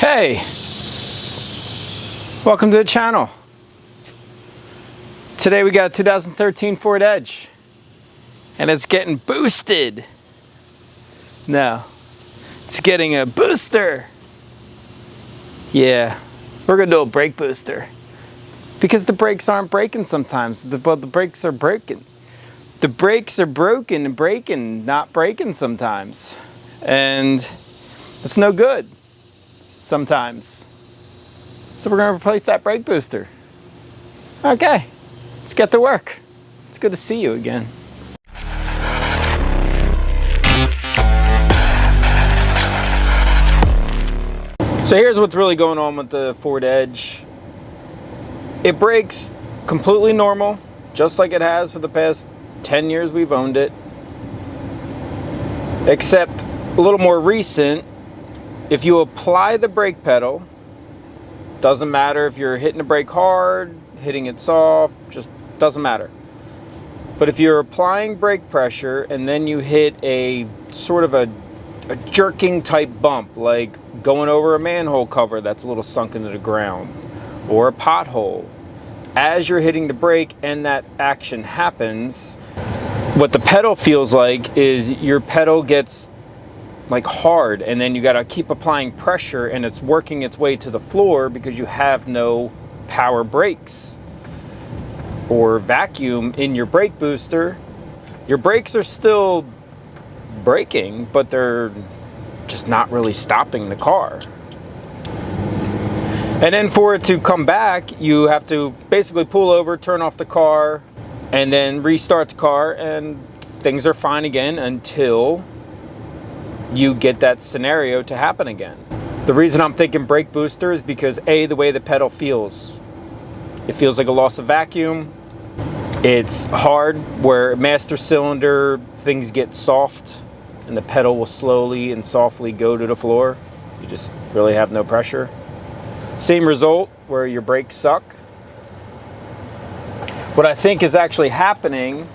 Hey, welcome to the channel. Today we got a 2013 Ford Edge and it's getting boosted. No, it's getting a booster. Yeah, we're gonna do a brake booster because the brakes aren't breaking sometimes. The brakes are breaking. The brakes are broken and breaking, not breaking sometimes. And it's no good sometimes. So we're gonna replace that brake booster. Okay, let's get to work. It's good to see you again. So here's what's really going on with the Ford Edge. It brakes completely normal, just like it has for the past 10 years we've owned it. Except a little more recent, if you apply the brake pedal, doesn't matter if you're hitting the brake hard, hitting it soft, just doesn't matter. But if you're applying brake pressure and then you hit a sort of a jerking type bump, like going over a manhole cover that's a little sunk into the ground, or a pothole, as you're hitting the brake and that action happens, what the pedal feels like is your pedal gets like hard, and then you got to keep applying pressure and it's working its way to the floor because you have no power brakes or vacuum in your brake booster. Your brakes are still braking, but they're just not really stopping the car. And then for it to come back, you have to basically pull over, turn off the car, and then restart the car, and things are fine again until you get that scenario to happen again. The reason I'm thinking brake booster is because A, the way the pedal feels. It feels like a loss of vacuum. It's hard where master cylinder, things get soft and the pedal will slowly and softly go to the floor. You just really have no pressure. Same result where your brakes suck. What I think is actually happening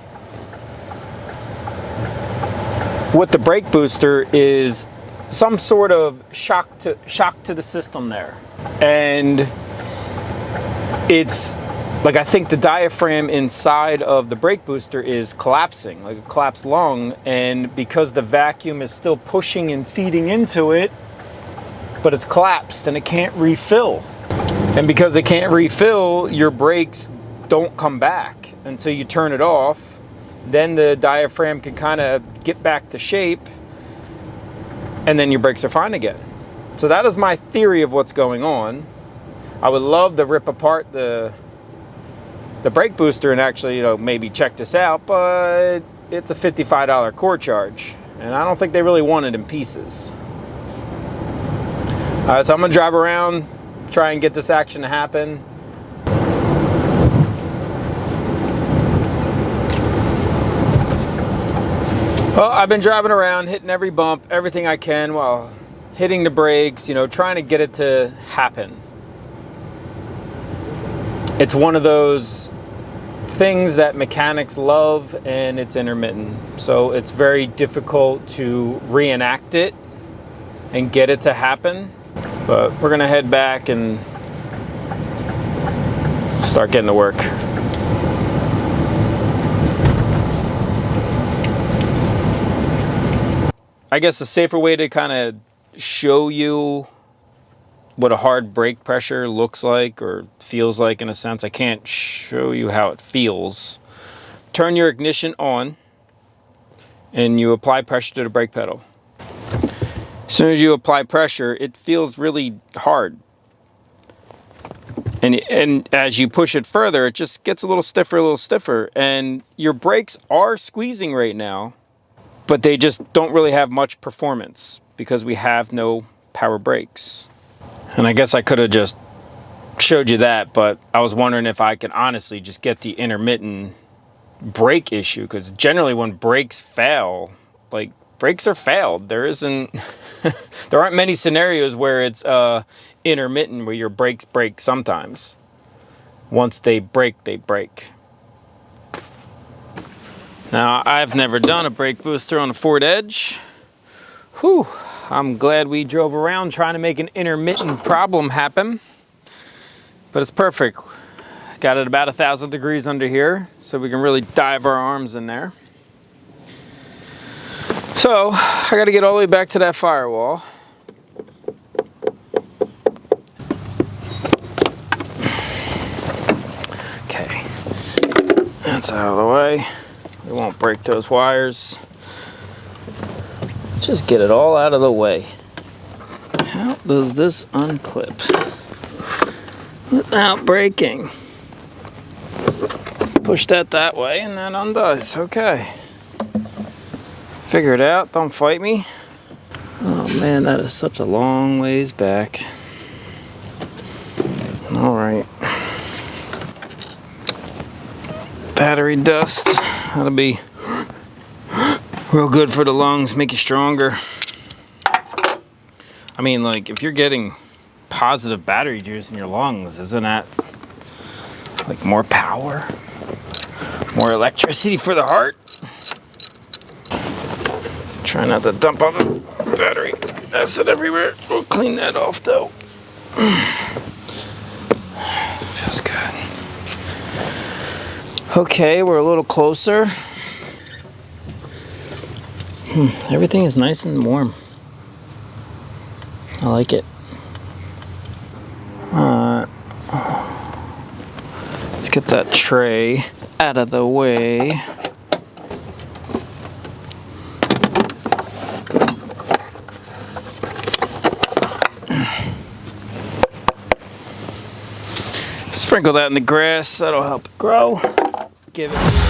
with the brake booster is some sort of shock to the system there. And it's like, I think the diaphragm inside of the brake booster is collapsing, like a collapsed lung, and because the vacuum is still pushing and feeding into it, but it's collapsed and it can't refill. And because it can't refill, your brakes don't come back until you turn it off. Then the diaphragm can kind of get back to shape, and then your brakes are fine again. So that is my theory of what's going on. I would love to rip apart the brake booster and actually, maybe check this out, but it's a $55 core charge, and I don't think they really want it in pieces. So I'm gonna drive around, try and get this action to happen. Well, I've been driving around, hitting every bump, everything I can while hitting the brakes, trying to get it to happen. It's one of those things that mechanics love, and it's intermittent. So it's very difficult to reenact it and get it to happen. But we're gonna head back and start getting to work. I guess a safer way to kind of show you what a hard brake pressure looks like or feels like, in a sense, I can't show you how it feels. Turn your ignition on and you apply pressure to the brake pedal. As soon as you apply pressure, it feels really hard. And as you push it further, it just gets a little stiffer, and your brakes are squeezing right now, but they just don't really have much performance because we have no power brakes. And I guess I could have just showed you that, but I was wondering if I could honestly just get the intermittent brake issue, because generally when brakes fail, like, brakes are failed. There aren't many scenarios where it's intermittent, where your brakes break sometimes. Once they break, they break. Now, I've never done a brake booster on a Ford Edge. Whew, I'm glad we drove around trying to make an intermittent problem happen, but it's perfect. Got it about 1,000 degrees under here, so we can really dive our arms in there. So I got to get all the way back to that firewall. Okay, that's out of the way. We won't break those wires. Just get it all out of the way. How does this unclip without breaking? Push that way and that undoes. Okay. Figure it out. Don't fight me. Oh man, that is such a long ways back. All right. Battery dust. That'll be real good for the lungs, make you stronger. I mean, like, if you're getting positive battery juice in your lungs, isn't that like more power? More electricity for the heart? Try not to dump all the battery acid everywhere. We'll clean that off though. Feels good. Okay, we're a little closer. Everything is nice and warm. I like it. Let's get that tray out of the way. Sprinkle that in the grass, that'll help it grow. Give it.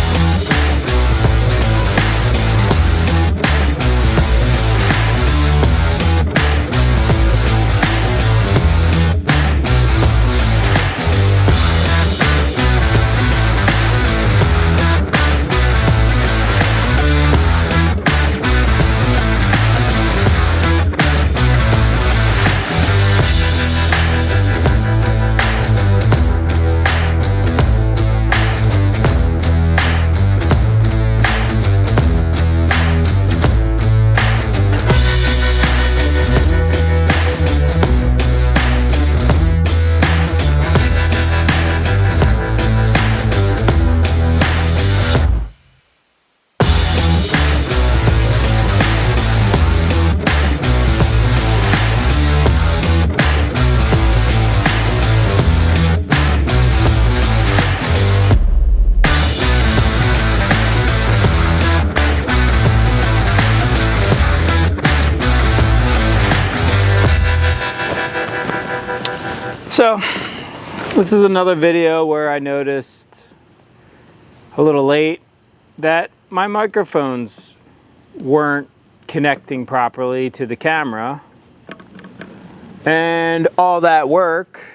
So, this is another video where I noticed a little late that my microphones weren't connecting properly to the camera. And all that work,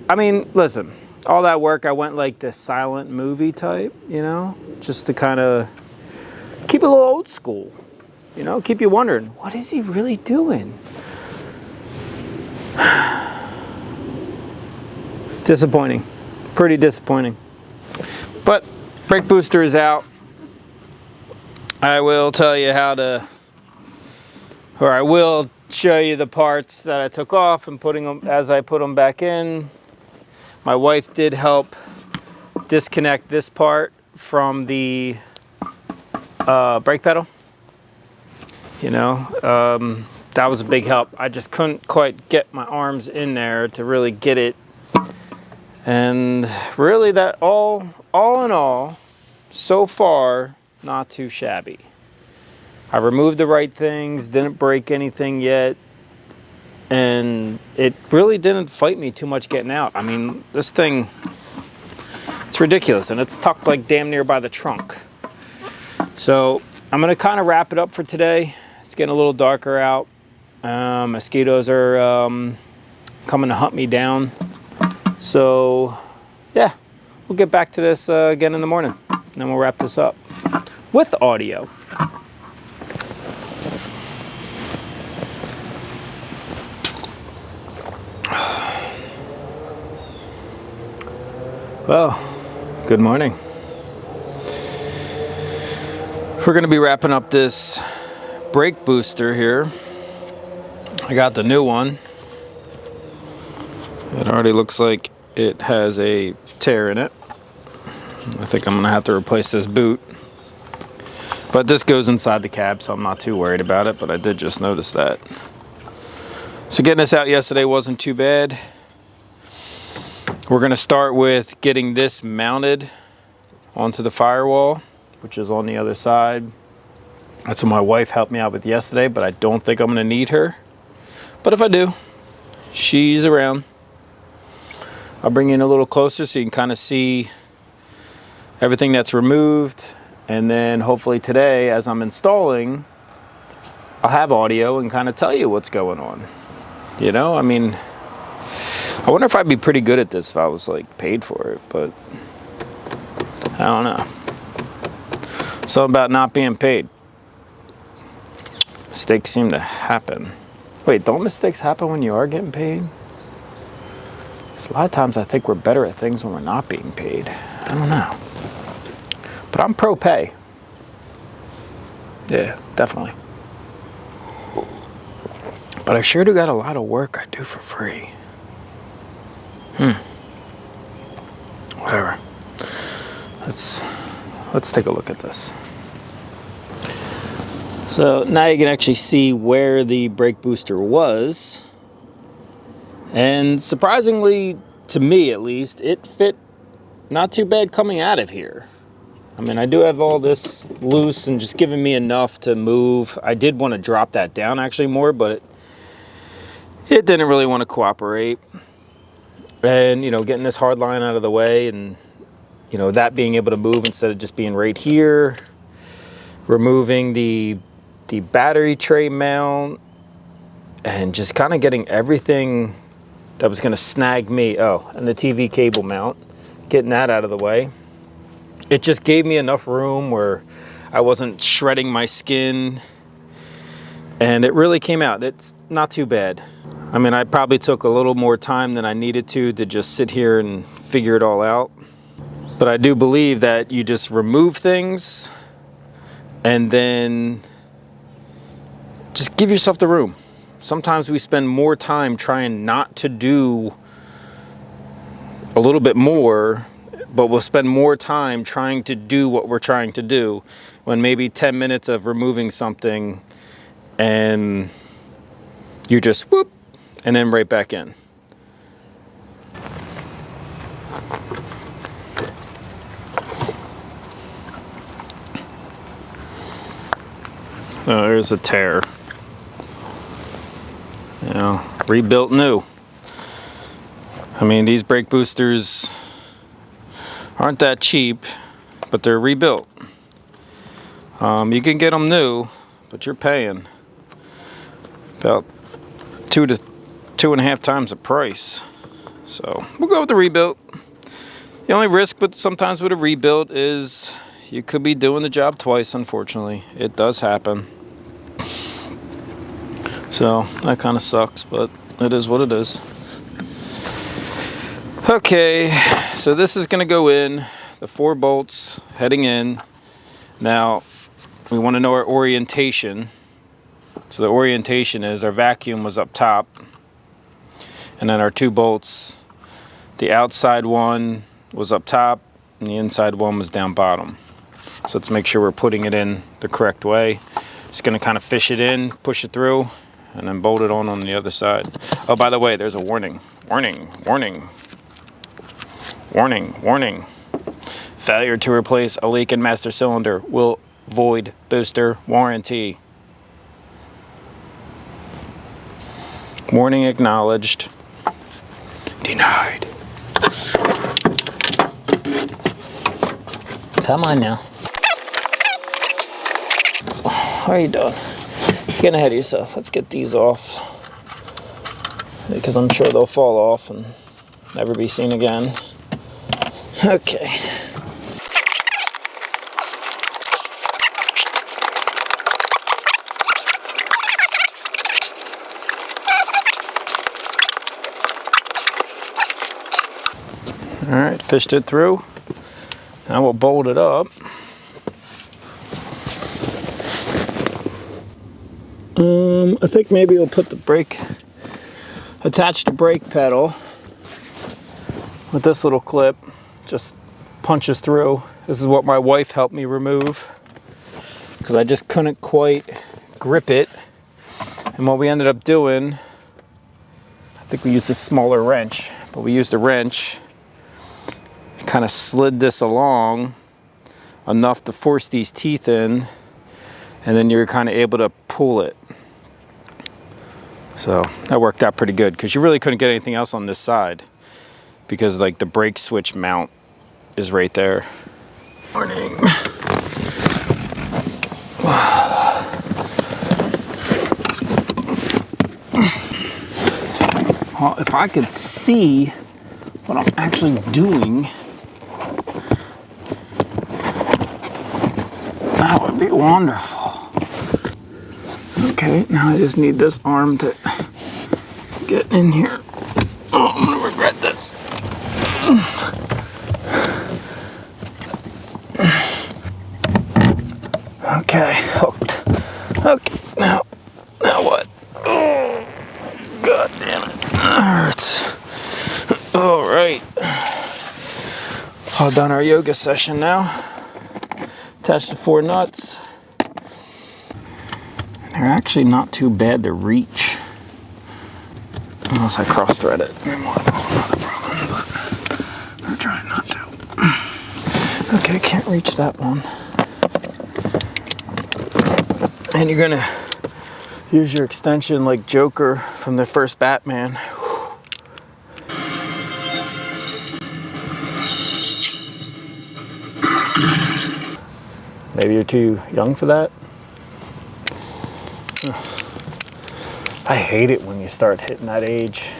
I mean, listen, all that work, I went like this silent movie type, you know, just to kind of keep it a little old school, you know, keep you wondering, what is he really doing? Disappointing, pretty disappointing. But brake booster is out. I will tell you how to, or I will show you the parts that I took off and putting them as I put them back in. My wife did help disconnect this part from the brake pedal. You know, that was a big help. I just couldn't quite get my arms in there to really get it. And really that all in all, so far, not too shabby. I removed the right things, didn't break anything yet, and it really didn't fight me too much getting out. I mean, this thing, it's ridiculous, and it's tucked like damn near by the trunk. So I'm gonna kind of wrap it up for today. It's getting a little darker out. Mosquitoes are coming to hunt me down. So yeah, we'll get back to this again in the morning, and then we'll wrap this up with audio. Well, good morning. We're going to be wrapping up this brake booster here. I got the new one. It already looks like it has a tear in it. I think I'm gonna have to replace this boot. But this goes inside the cab, so I'm not too worried about it, but I did just notice that. So getting this out yesterday wasn't too bad. We're gonna start with getting this mounted onto the firewall, which is on the other side. That's what my wife helped me out with yesterday, but I don't think I'm gonna need her. But if I do, she's around. I'll bring you in a little closer so you can kind of see everything that's removed. And then hopefully today, as I'm installing, I'll have audio and kind of tell you what's going on. You know, I mean, I wonder if I'd be pretty good at this if I was like paid for it, but I don't know. Something about not being paid. Mistakes seem to happen. Wait, don't mistakes happen when you are getting paid? A lot of times I think we're better at things when we're not being paid. I don't know. But I'm pro pay. Yeah, definitely. But I sure do got a lot of work I do for free. Whatever. Let's take a look at this. So now you can actually see where the brake booster was. And surprisingly, to me at least, it fit not too bad coming out of here. I mean, I do have all this loose and just giving me enough to move. I did want to drop that down actually more, but it didn't really want to cooperate. And, you know, getting this hard line out of the way and, you know, that being able to move instead of just being right here. Removing the battery tray mount and just kind of getting everything that was going to snag me. Oh, and the TV cable mount, getting that out of the way. It just gave me enough room where I wasn't shredding my skin, and it really came out. It's not too bad. I mean, I probably took a little more time than I needed to just sit here and figure it all out. But I do believe that you just remove things and then just give yourself the room. Sometimes we spend more time trying not to do a little bit more, but we'll spend more time trying to do what we're trying to do when maybe 10 minutes of removing something and you just whoop and then right back in. Oh, there's a tear. You know, rebuilt new. I mean, these brake boosters aren't that cheap, but they're rebuilt. You can get them new, but you're paying about 2 to 2.5 times the price. So we'll go with the rebuilt. The only risk with sometimes with a rebuilt is you could be doing the job twice, unfortunately. It does happen. So that kind of sucks, but it is what it is. Okay, so this is going to go in, the 4 bolts heading in. Now, we want to know our orientation. So the orientation is our vacuum was up top, and then our 2 bolts, the outside one was up top, and the inside one was down bottom. So let's make sure we're putting it in the correct way. Just going to kind of fish it in, push it through, and then bolt it on the other side. Oh, by the way, there's a warning. Warning, warning. Warning, warning. Failure to replace a leak in master cylinder will void booster warranty. Warning acknowledged. Denied. Come on now. How are you doing? You're getting ahead of yourself. Let's get these off, because I'm sure they'll fall off and never be seen again. Okay. All right, fished it through. Now we'll bolt it up. I think maybe we'll put the brake, attach the brake pedal with this little clip, just punches through. This is what my wife helped me remove because I just couldn't quite grip it. And what we ended up doing, I think we used a smaller wrench, but we used a wrench, kind of slid this along enough to force these teeth in, and then you're kind of able to pull it. So that worked out pretty good because you really couldn't get anything else on this side because like the brake switch mount is right there. Morning. Well, if I could see what I'm actually doing, that would be wonderful. Okay, now I just need this arm to get in here. Oh, I'm gonna regret this. Okay, hooked. Okay, now what? Oh, God damn it. That hurts. All right. All done our yoga session now. Attached the 4 nuts. They're actually not too bad to reach. Unless I cross-thread it. Then we'll have a whole other problem, but I'm trying not to. Okay, can't reach that one. And you're gonna use your extension like Joker from the first Batman. Maybe you're too young for that. I hate it when you start hitting that age.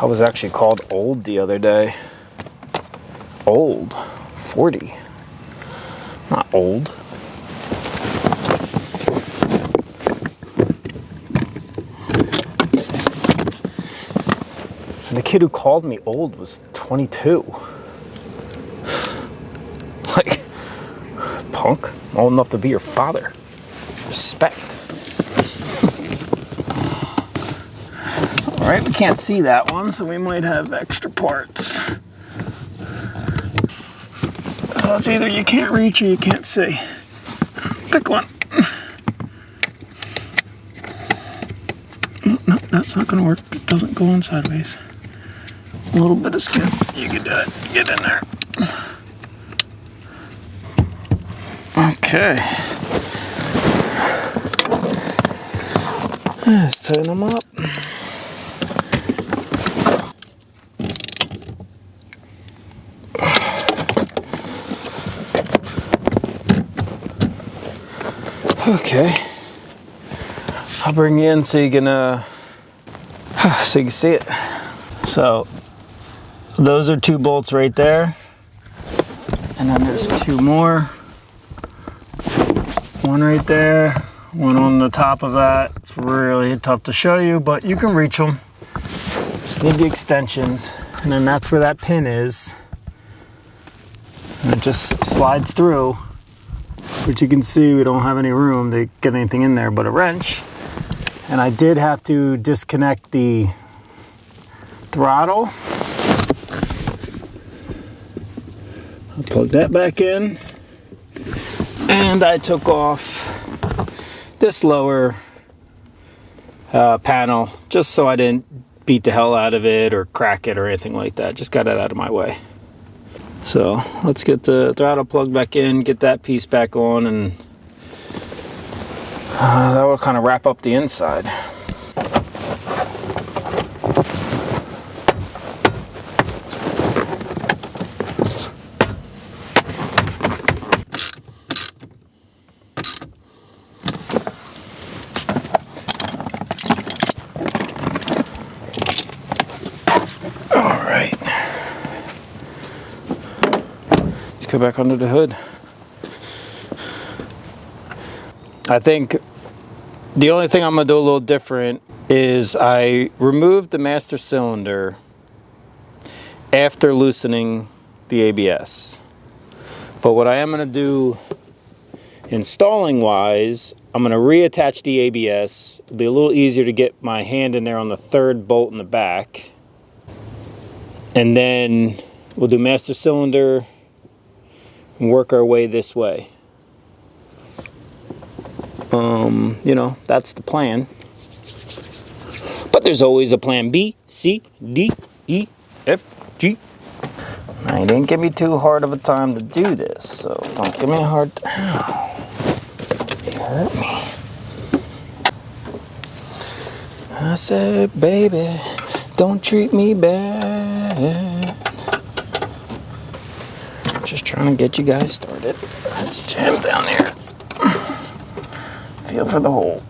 I was actually called old the other day. Old? 40. Not old. And the kid who called me old was 22. Like, punk, I'm old enough to be your father. Respect. All right, we can't see that one, so we might have extra parts. So it's either you can't reach or you can't see. Pick one. No, that's not gonna work. It doesn't go in sideways. A little bit of skin. You can do it. Get in there. Okay. Let's tighten them up. Okay. I'll bring you in so you can see it. So those are 2 bolts right there. And then there's 2 more. One right there, one on the top of that. It's really tough to show you, but you can reach them. Just need the extensions. And then that's where that pin is. And it just slides through. But you can see we don't have any room to get anything in there but a wrench. And I did have to disconnect the throttle. I'll plug that back in. And I took off this lower panel just so I didn't beat the hell out of it or crack it or anything like that. Just got it out of my way. So let's get the throttle plugged back in, get that piece back on, and that will kind of wrap up the inside. Go back under the hood. I think the only thing I'm gonna do a little different is I removed the master cylinder after loosening the ABS. But what I am gonna do installing wise I'm going to reattach the ABS. It'll be a little easier to get my hand in there on the third bolt in the back. And then we'll do master cylinder and work our way this way. You know, that's the plan. But there's always a plan B, C, D, E, F, G. Now, you didn't give me too hard of a time to do this, so don't give me a hard time. Ow. You hurt me. I said, baby, don't treat me bad. I'm just trying to get you guys started. Let's jam down here. Feel for the hole.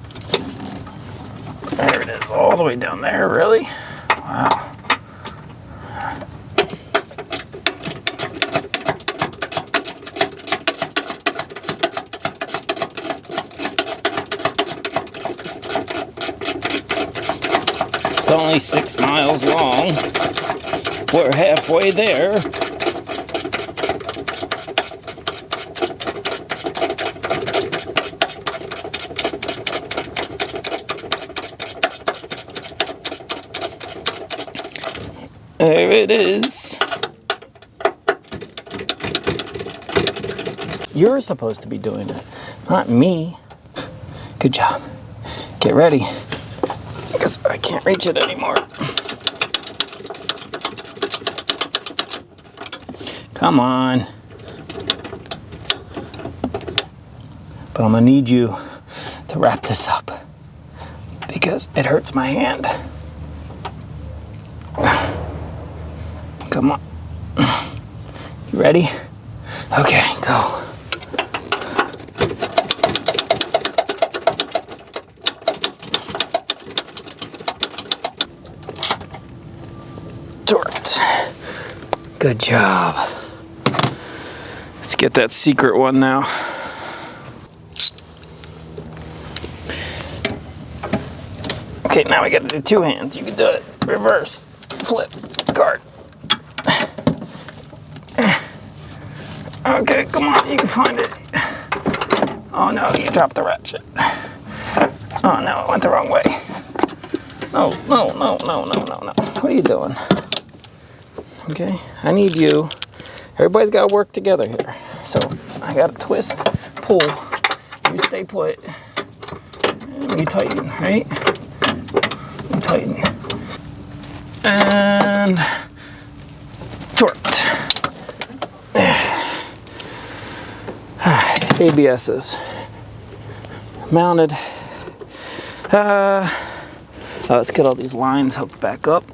There it is, all the way down there, really? Wow. It's only 6 miles long. We're halfway there. There it is. You're supposed to be doing it, not me. Good job. Get ready, because I can't reach it anymore. Come on. But I'm gonna need you to wrap this up because it hurts my hand. Come on. You ready? Okay, go. Torqued. Good job. Let's get that secret one now. Okay, now we gotta do 2 hands. You can do it. Reverse, flip, guard. Okay, come on, you can find it. Oh no, you dropped the ratchet. Oh no, it went the wrong way. No. What are you doing? Okay, I need you. Everybody's got to work together here. So I got to twist, pull. You stay put. And we tighten, right? We tighten. And torqued. ABS's mounted. Let's get all these lines hooked back up.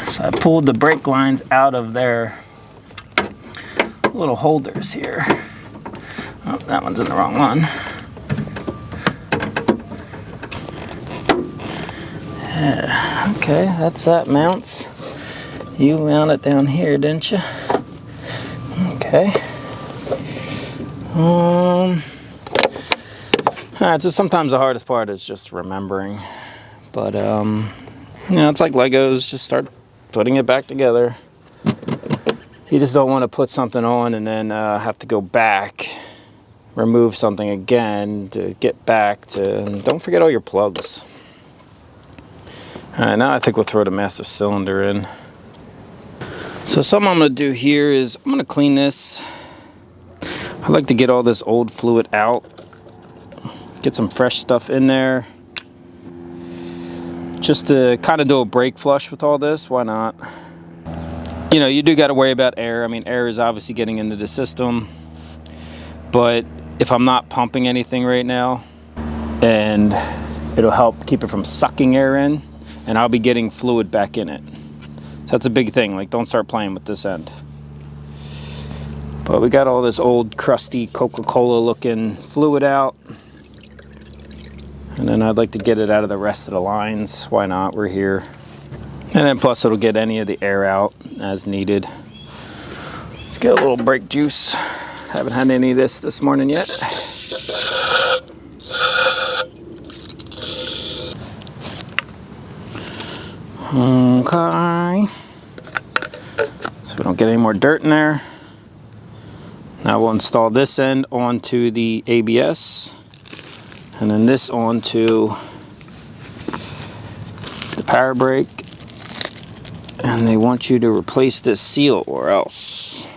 So I pulled the brake lines out of their little holders here. Oh, that one's in the wrong one. Yeah, okay, that's that mounts. You mount it down here, didn't you? Okay. Alright, so sometimes the hardest part is just remembering. But, you know, it's like Legos, just start putting it back together. You just don't want to put something on and then have to go back, remove something again to get back to, and don't forget all your plugs. Alright, now I think we'll throw the master cylinder in. So something I'm going to do here is I'm going to clean this. I like to get all this old fluid out, get some fresh stuff in there, just to kind of do a brake flush with all this. Why not? You know, you do got to worry about air. I mean, air is obviously getting into the system, but if I'm not pumping anything right now, and it'll help keep it from sucking air in, and I'll be getting fluid back in it. So that's a big thing. Like, don't start playing with this end. But we got all this old crusty Coca-Cola looking fluid out. And then I'd like to get it out of the rest of the lines. Why not? We're here. And then plus it'll get any of the air out as needed. Let's get a little brake juice. Haven't had any of this morning yet. Okay. So we don't get any more dirt in there. Now we'll install this end onto the ABS. And then this onto the power brake. And they want you to replace this seal or else.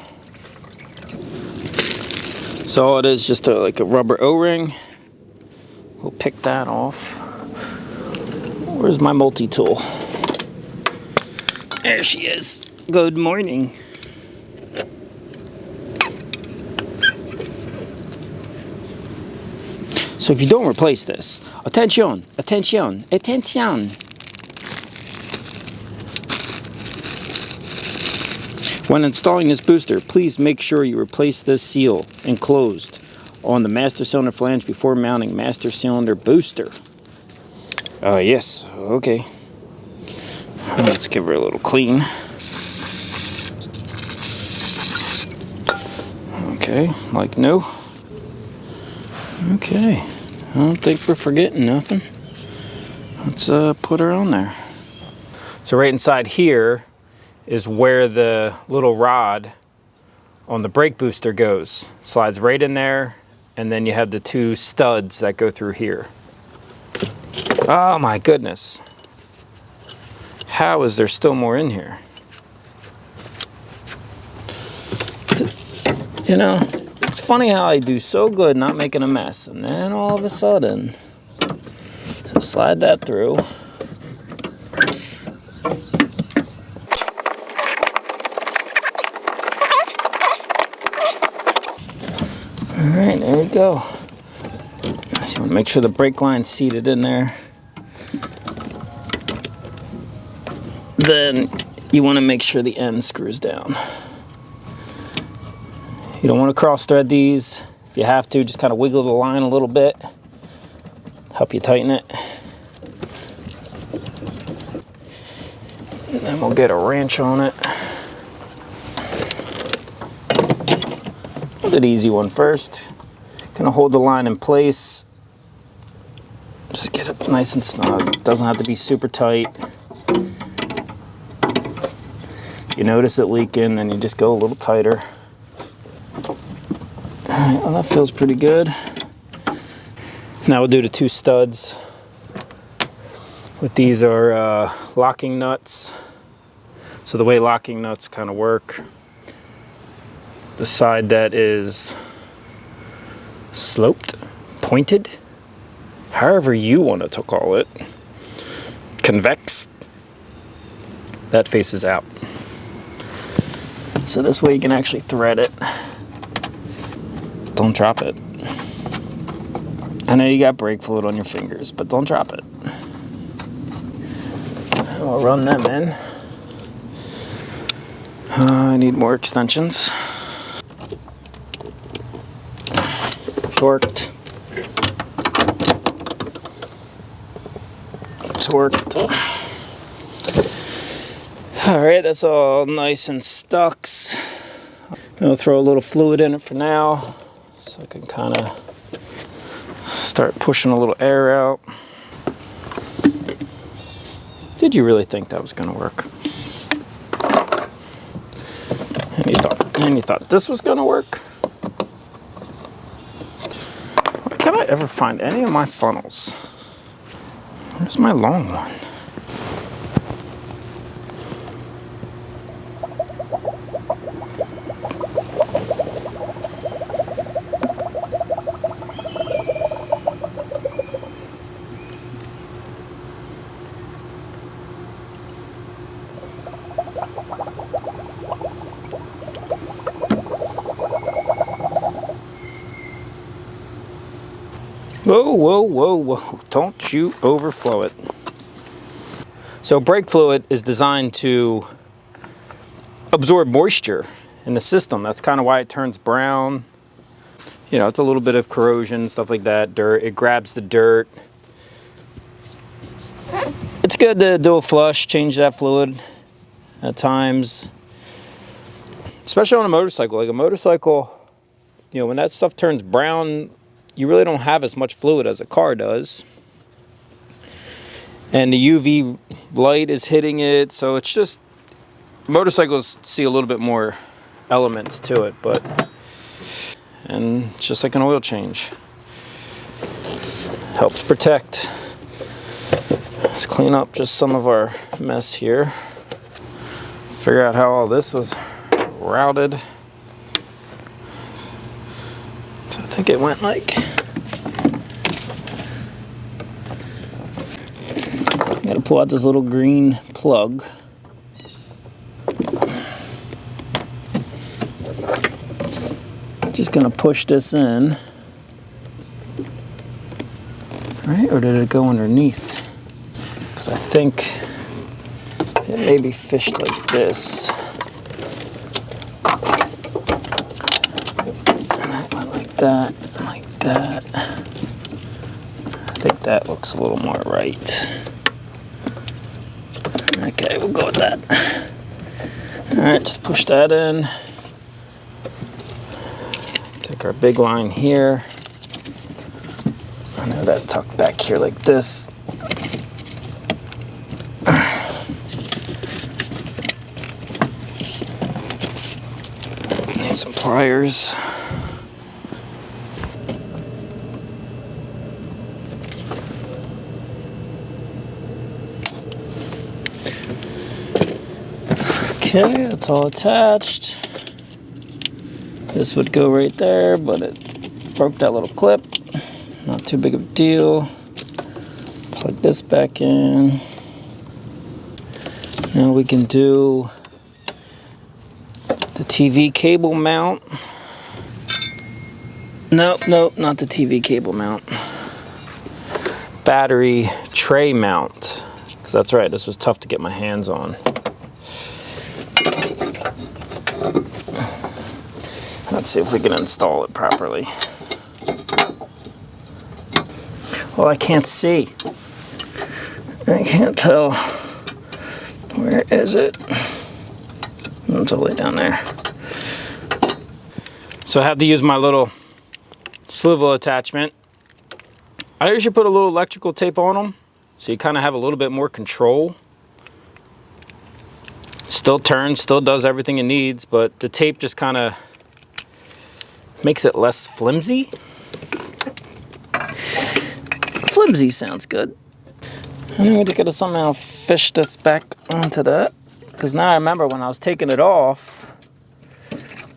So all it is just like a rubber O-ring. We'll pick that off. Where's my multi-tool? There she is. Good morning. So if you don't replace this, attention, attention, attention. When installing this booster, please make sure you replace this seal enclosed on the master cylinder flange before mounting master cylinder booster. Yes, okay. Let's give her a little clean. Okay, like new. Okay, I don't think we're forgetting nothing. Let's put her on there. So right inside here is where the little rod on the brake booster goes. Slides right in there, and then you have the two studs that go through here. Oh my goodness. How is there still more in here? You know, it's funny how I do so good not making a mess, and then all of a sudden, so slide that through. Alright, there we go. You want to make sure the brake line's seated in there. Then you want to make sure the end screws down. You don't want to cross thread these. If you have to, just kind of wiggle the line a little bit. Help you tighten it. And then we'll get a wrench on it. We'll do the easy one first. Gonna hold the line in place. Just get it nice and snug. Doesn't have to be super tight. You notice it leaking, then you just go a little tighter. Alright, well that feels pretty good. Now we'll do the two studs. What these are locking nuts. So the way locking nuts kind of work, the side that is sloped, pointed, however you want to call it, convex, that faces out. So this way you can actually thread it. Don't drop it. I know you got brake fluid on your fingers, but don't drop it. I'll run them in. I need more extensions. Torqued. Alright, that's all nice and stuck. I'll throw a little fluid in it for now, so I can kind of start pushing a little air out. Did you really think that was going to work? And you thought this was going to work? Why can't I ever find any of my funnels? Where's my long one? Whoa, whoa, whoa, whoa. Don't you overflow it. So brake fluid is designed to absorb moisture in the system. That's kind of why it turns brown. You know, it's a little bit of corrosion, stuff like that, dirt. It grabs the dirt. It's good to do a flush, change that fluid at times. Especially on a motorcycle. Like a motorcycle, you know, when that stuff turns brown, you really don't have as much fluid as a car does. And the UV light is hitting it, so it's just, motorcycles see a little bit more elements to it, but, and it's just like an oil change. Helps protect. Let's clean up just some of our mess here. Figure out how all this was routed. So I think it went like, I gotta pull out this little green plug. Just gonna push this in. Right, or did it go underneath? Because I think it may be fished like this. And that went like that, and like that. I think that looks a little more right. Okay, we'll go with that. Alright, just push that in. Take our big line here. I know that tucked back here like this. Need some pliers. Okay, it's all attached. This would go right there, but it broke that little clip. Not too big of a deal. Plug this back in. Now we can do the TV cable mount. Nope, not the TV cable mount. Battery tray mount. Because that's right, this was tough to get my hands on. Let's see if we can install it properly. Well, I can't see. I can't tell. Where is it? It's all the way down there. So I have to use my little swivel attachment. I usually put a little electrical tape on them, so you kind of have a little bit more control. Still turns, still does everything it needs, but the tape just kind of makes it less flimsy. Flimsy sounds good. I think we just gotta somehow fish this back onto that. Because now I remember when I was taking it off,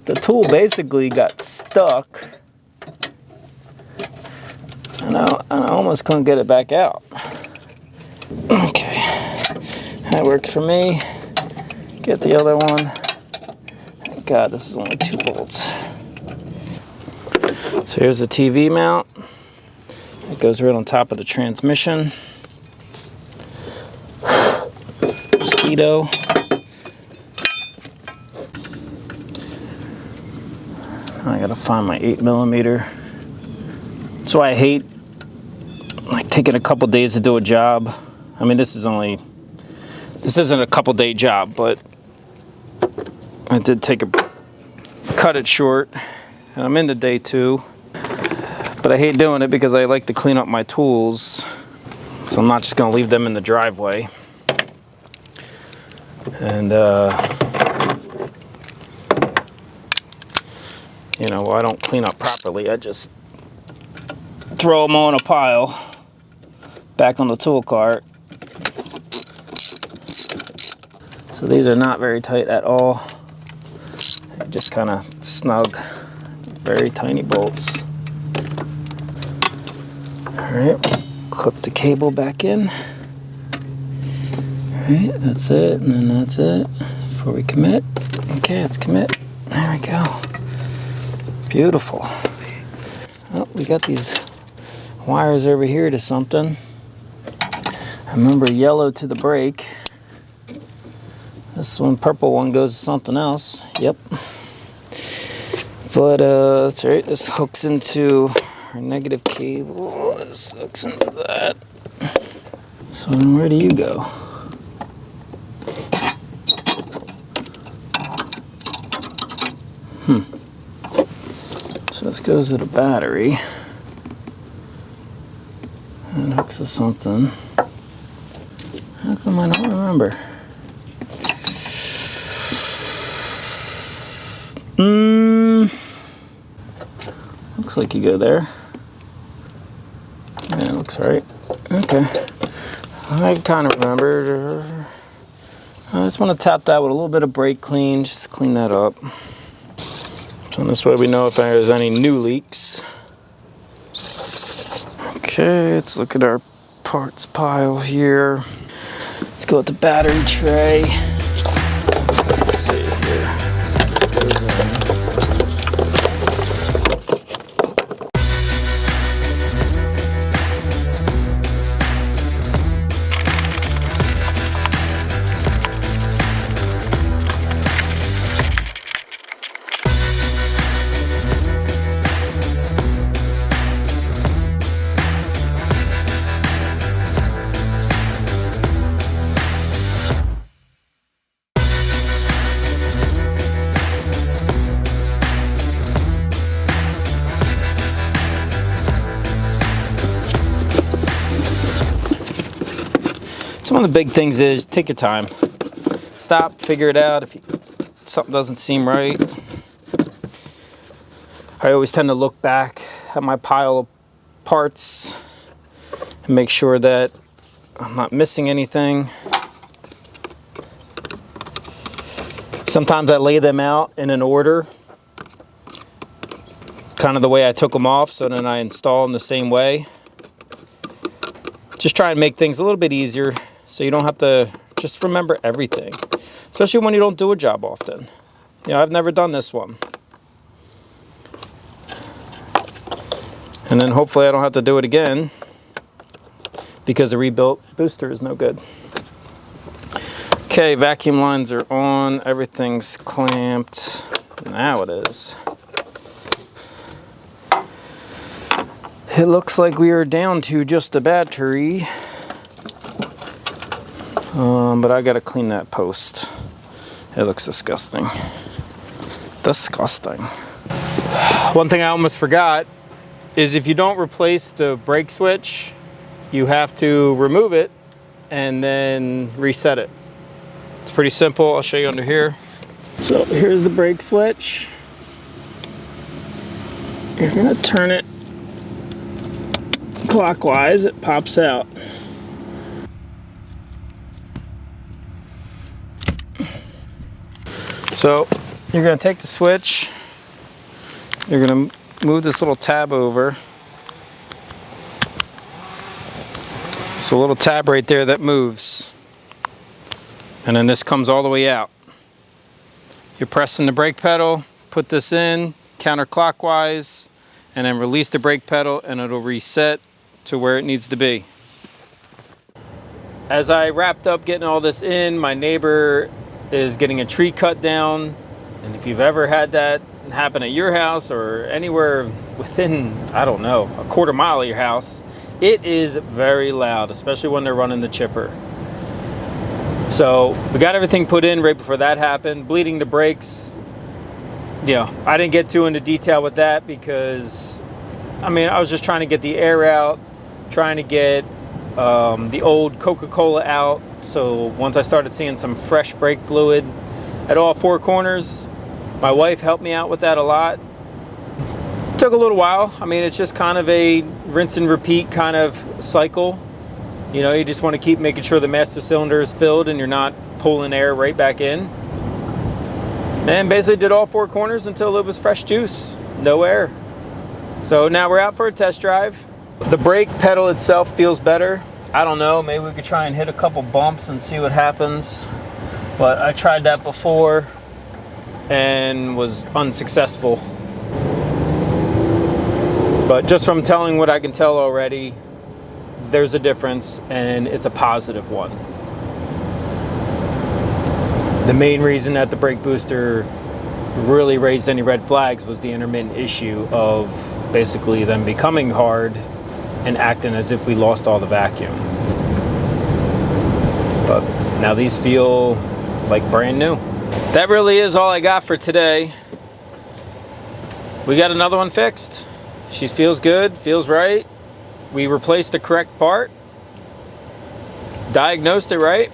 the tool basically got stuck. And I almost couldn't get it back out. Okay, that works for me. Get the other one. Thank God, this is only 2 bolts. So here's the TV mount. It goes right on top of the transmission. Mosquito. I gotta find my 8mm. That's why I hate like taking a couple days to do a job. I mean, this isn't a couple day job, but I did cut it short, and I'm into day 2. But I hate doing it because I like to clean up my tools, so I'm not just gonna leave them in the driveway. And you know, I don't clean up properly. I just throw them all in a pile back on the tool cart. So these are not very tight at all. They're just kind of snug, very tiny bolts. Alright, clip the cable back in. Alright, that's it, and then that's it. Before we commit. Okay, let's commit. There we go. Beautiful. Oh, we got these wires over here to something. I remember yellow to the brake. This one, purple one, goes to something else. Yep. But that's right, this hooks into our negative cable. This hooks into that. So then where do you go? So this goes to the battery. And hooks to something. How come I don't remember? Looks like you go there. Yeah, it looks works, right? Okay. I kind of remembered. I just want to tap that with a little bit of brake clean, just clean that up. So this way we know if there's any new leaks. Okay, let's look at our parts pile here. Let's go with the battery tray. Let's see here. This goes in. One of the big things is take your time. Stop, figure it out if something doesn't seem right. I always tend to look back at my pile of parts and make sure that I'm not missing anything. Sometimes I lay them out in an order, kind of the way I took them off, so then I install them the same way. Just try and make things a little bit easier, so you don't have to just remember everything, especially when you don't do a job often. You know, I've never done this one. And then hopefully I don't have to do it again because the rebuilt booster is no good. Okay, vacuum lines are on, everything's clamped. Now it is. It looks like we are down to just a battery. But I gotta clean that post. It looks disgusting. Disgusting. One thing I almost forgot is if you don't replace the brake switch, you have to remove it and then reset it. It's pretty simple. I'll show you under here. So here's the brake switch. You're gonna turn it clockwise, it pops out. So you're going to take the switch, you're going to move this little tab over. It's a little tab right there that moves. And then this comes all the way out. You're pressing the brake pedal, put this in counterclockwise, and then release the brake pedal and it'll reset to where it needs to be. As I wrapped up getting all this in, my neighbor is getting a tree cut down, and if you've ever had that happen at your house or anywhere within, I don't know, a quarter mile of your house, it is very loud, especially when they're running the chipper. So we got everything put in right before that happened. Bleeding the brakes, you know, I didn't get too into detail with that because I mean I was just trying to get the air out, trying to get the old Coca-Cola out. So once I started seeing some fresh brake fluid at all four corners, my wife helped me out with that a lot. Took a little while. I mean, it's just kind of a rinse and repeat kind of cycle. You know, you just want to keep making sure the master cylinder is filled and you're not pulling air right back in. And basically did all four corners until it was fresh juice, no air. So now we're out for a test drive. The brake pedal itself feels better. I don't know, maybe we could try and hit a couple bumps and see what happens. But I tried that before and was unsuccessful. But just from telling what I can tell already, there's a difference and it's a positive one. The main reason that the brake booster really raised any red flags was the intermittent issue of basically them becoming hard and acting as if we lost all the vacuum. But now these feel like brand new. That really is all I got for today. We got another one fixed. She feels good, feels right. We replaced the correct part, diagnosed it right,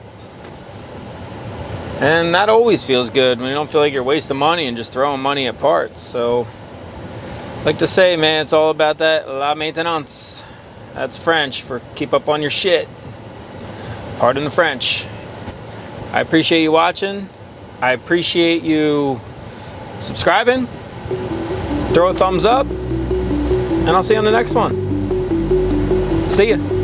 and that always feels good when you don't feel like you're wasting money and just throwing money at parts. So, like to say, man, it's all about that la maintenance. That's French for keep up on your shit. Pardon the French. I appreciate you watching. I appreciate you subscribing. Throw a thumbs up. And I'll see you on the next one. See ya.